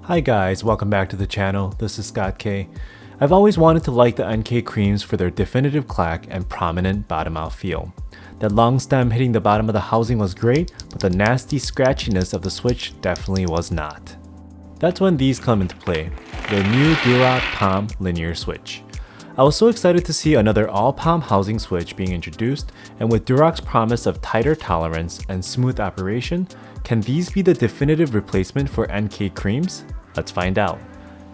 Hi guys, welcome back to the channel. This is Scott K. I've always wanted to like the NK creams for their definitive clack and prominent bottom out feel. That long stem hitting the bottom of the housing was great, but the nasty scratchiness of the switch definitely was not. That's when these come into play, the new DUROCK POM Linear switch. I was so excited to see another all-palm housing switch being introduced, and with DUROCK's promise of tighter tolerance and smooth operation, can these be the definitive replacement for NK creams? Let's find out.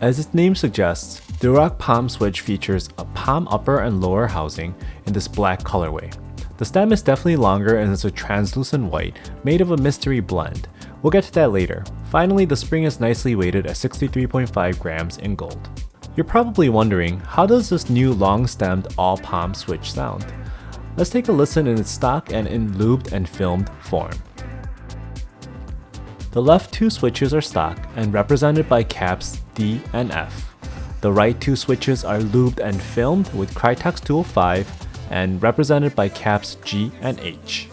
As its name suggests, DUROCK POM Switch features a palm upper and lower housing in this black colorway. The stem is definitely longer and is a translucent white made of a mystery blend. We'll get to that later. Finally, the spring is nicely weighted at 63.5 grams in gold. You're probably wondering, how does this new long-stemmed all-palm switch sound? Let's take a listen in its stock and in lubed and filmed form. The left two switches are stock and represented by caps D and F. The right two switches are lubed and filmed with Krytox 205 and represented by caps G and H.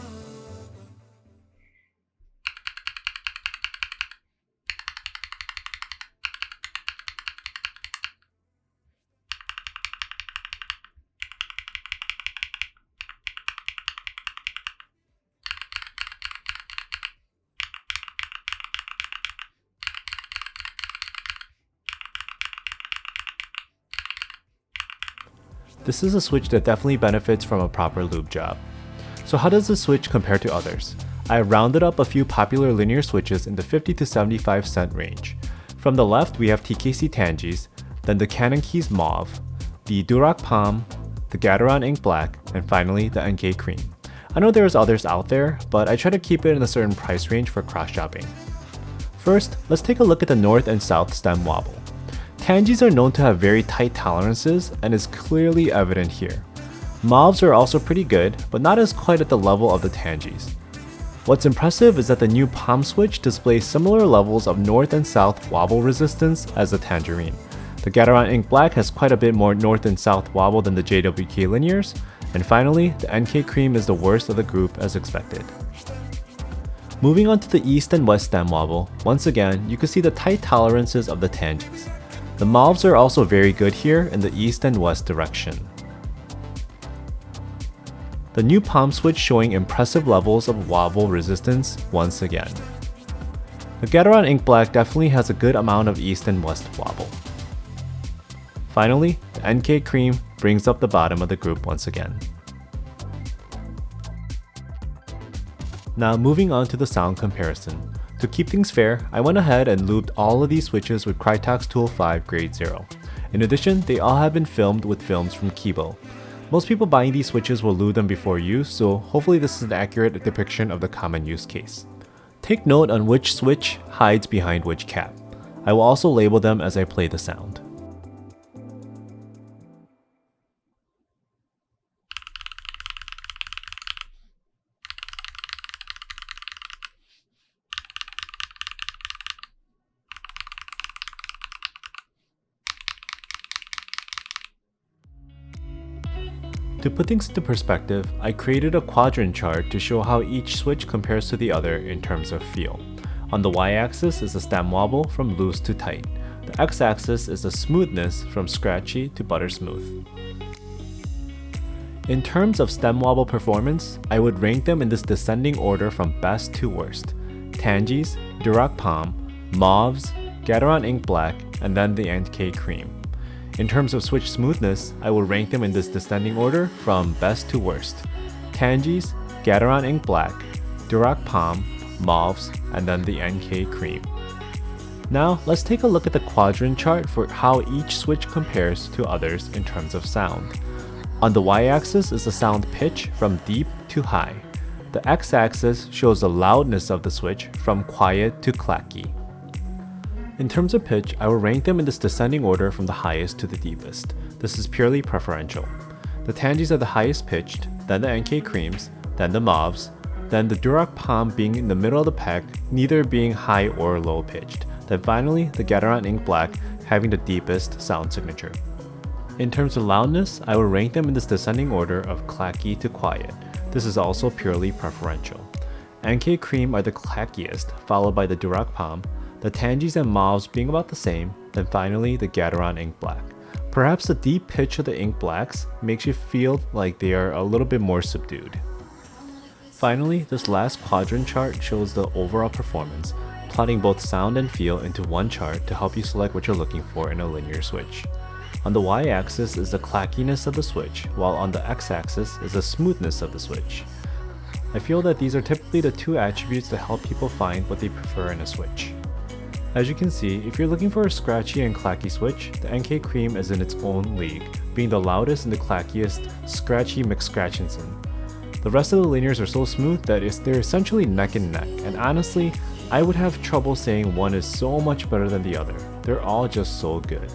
This is a switch that definitely benefits from a proper lube job. So how does this switch compare to others? I rounded up a few popular linear switches in the 50 to 75 cent range. From the left we have TKC Tangies, then the Canon Keys Mauve, the DUROCK POM, the Gateron Ink Black, and finally the NK Cream. I know there's others out there, but I try to keep it in a certain price range for cross-shopping. First, let's take a look at the north and south stem wobble. Tangies are known to have very tight tolerances and is clearly evident here. Mauves are also pretty good, but not as quite at the level of the Tangies. What's impressive is that the new POM switch displays similar levels of north and south wobble resistance as the Tangerine. The Gateron Ink Black has quite a bit more north and south wobble than the JWK linears, and finally, the NK Cream is the worst of the group as expected. Moving on to the east and west stem wobble, once again, you can see the tight tolerances of the Tangies. The Mauves are also very good here in the east and west direction. The new POM switch showing impressive levels of wobble resistance once again. The Gateron Ink Black definitely has a good amount of east and west wobble. Finally, the NK Cream brings up the bottom of the group once again. Now moving on to the sound comparison. To keep things fair, I went ahead and lubed all of these switches with Krytox 205 grade 0. In addition, they all have been filmed with films from Keybored. Most people buying these switches will lube them before use, so hopefully this is an accurate depiction of the common use case. Take note on which switch hides behind which cap. I will also label them as I play the sound. To put things into perspective, I created a quadrant chart to show how each switch compares to the other in terms of feel. On the y-axis is the stem wobble from loose to tight. The x-axis is the smoothness from scratchy to butter smooth. In terms of stem wobble performance, I would rank them in this descending order from best to worst. Tangies, DUROCK POM, Mauves, Gateron Ink Black, and then the NK Cream. In terms of switch smoothness, I will rank them in this descending order from best to worst. Tangies, Gateron Ink Black, DUROCK POM, Mauves, and then the NK Cream. Now let's take a look at the quadrant chart for how each switch compares to others in terms of sound. On the y-axis is the sound pitch from deep to high. The x-axis shows the loudness of the switch from quiet to clacky. In terms of pitch, I will rank them in this descending order from the highest to the deepest. This is purely preferential. The Tangies are the highest pitched, then the NK Creams, then the Mauves, then the DUROCK POM being in the middle of the pack, neither being high or low pitched, then finally the Gateron Ink Black having the deepest sound signature. In terms of loudness, I will rank them in this descending order of clacky to quiet. This is also purely preferential. NK Cream are the clackiest, followed by the DUROCK POM, the Tangies and Mauves being about the same, then finally the Gateron Ink Black. Perhaps the deep pitch of the Ink Blacks makes you feel like they are a little bit more subdued. Finally, this last quadrant chart shows the overall performance, plotting both sound and feel into one chart to help you select what you're looking for in a linear switch. On the y-axis is the clackiness of the switch, while on the x-axis is the smoothness of the switch. I feel that these are typically the two attributes that help people find what they prefer in a switch. As you can see, if you're looking for a scratchy and clacky switch, the NK Cream is in its own league, being the loudest and the clackiest scratchy McScratchinson. The rest of the linears are so smooth that they're essentially neck and neck, and honestly, I would have trouble saying one is so much better than the other. They're all just so good.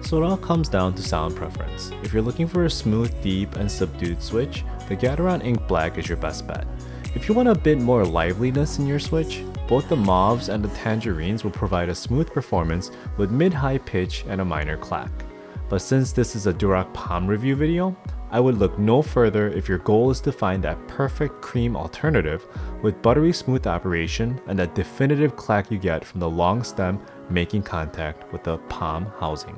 So it all comes down to sound preference. If you're looking for a smooth, deep, and subdued switch, the Gateron Ink Black is your best bet. If you want a bit more liveliness in your switch, both the Mauves and the Tangerines will provide a smooth performance with mid-high pitch and a minor clack. But since this is a DUROCK POM review video, I would look no further if your goal is to find that perfect cream alternative with buttery smooth operation and that definitive clack you get from the long stem making contact with the POM housing.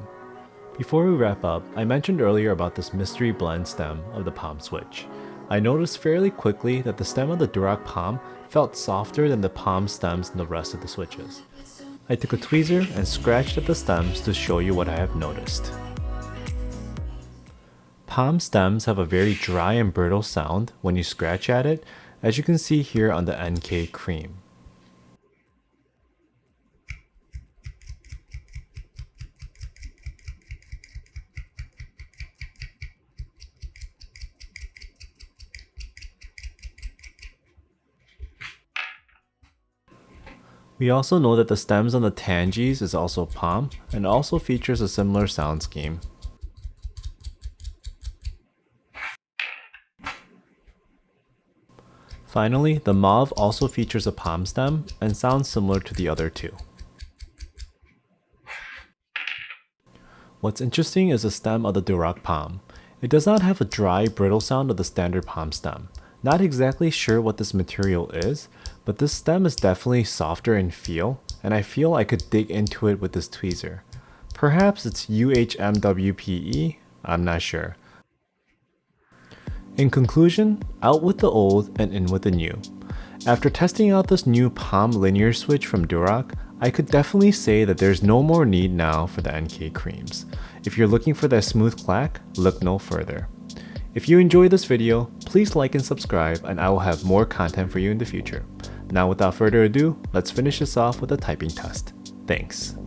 Before we wrap up, I mentioned earlier about this mystery blend stem of the POM switch. I noticed fairly quickly that the stem of the DUROCK POM felt softer than the POM stems in the rest of the switches. I took a tweezer and scratched at the stems to show you what I have noticed. POM stems have a very dry and brittle sound when you scratch at it, as you can see here on the NK Cream. We also know that the stems on the Tangies is also POM and also features a similar sound scheme. Finally, the Mauve also features a POM stem and sounds similar to the other two. What's interesting is the stem of the DUROCK POM. It does not have a dry, brittle sound of the standard POM stem. Not exactly sure what this material is, but this stem is definitely softer in feel, and I feel I could dig into it with this tweezer. Perhaps it's UHMWPE? I'm not sure. In conclusion, out with the old and in with the new. After testing out this new POM Linear switch from DUROCK, I could definitely say that there's no more need now for the NK Creams. If you're looking for that smooth clack, look no further. If you enjoyed this video, please like and subscribe and I will have more content for you in the future. Now without further ado, let's finish this off with a typing test. Thanks.